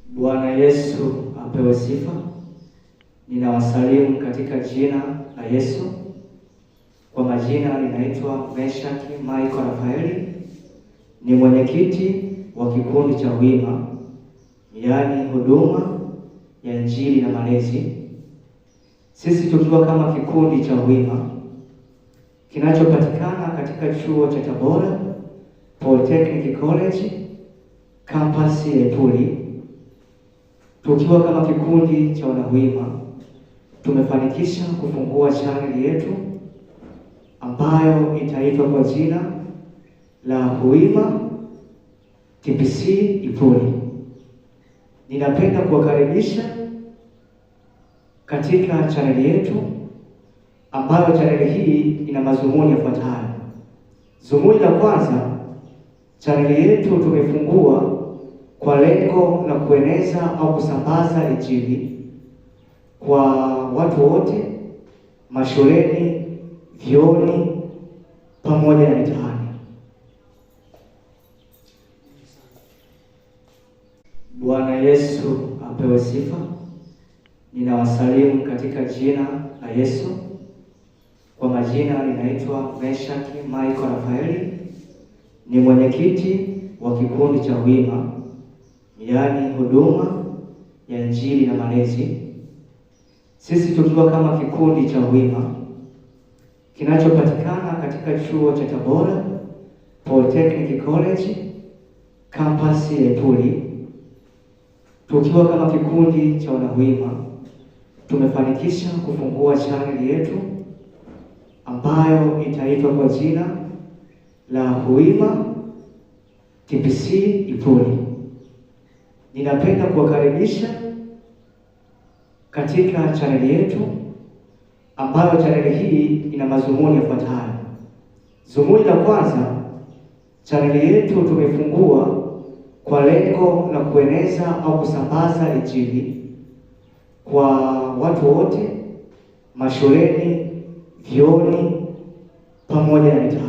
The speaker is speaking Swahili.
Bwana Yesu apewe sifa. Ninawasalimu katika jina la Yesu. Kwa majina ninaitwa Meshaki Michael Rafaeli. Ni mwenyekiti wa kikundi cha Wima, yaani huduma ya Injili na malezi. Sisi tukiwa kama kikundi cha Wima kinachopatikana katika chuo cha Tabora Polytechnic College campus ya Ipuli, tukiwa kama kikundi cha wanawima tumefanikisha kufungua channel yetu ambayo itaitwa kwa jina la Wima TPC Ipuli. Ninapenda kuwakaribisha katika channel yetu ambayo channel hii ina mazumuni yafuatayo. Zumuni la kwanza, channel yetu tumefungua kwa lengo la kueneza au kusambaza Injili kwa watu wote, mashuleni, vyuoni pamoja na mitaani. Bwana Yesu apewe sifa. Ninawasalimu katika jina la Yesu. Kwa majina ninaitwa Meshaki Michael Rafaeli. Ni mwenyekiti wa kikundi cha Wima, yaani huduma ya Injili na malezi. Sisi tukiwa kama kikundi cha Wima kinachopatikana katika chuo cha Tabora Polytechnic College campus ya Ipuli, tukiwa kama kikundi cha wanawima tumefanikisha kufungua channel yetu ambayo itaitwa kwa jina la Wima TPC Ipuli. Ninapenda kuwakaribisha katika channel yetu ambayo channel hii ina mazumuni yafuatayo. Zumuni la kwanza, channel yetu tumefungua kwa lengo la kueneza au kusambaza Injili kwa watu wote, mashuleni, vyuoni pamoja na mitaani.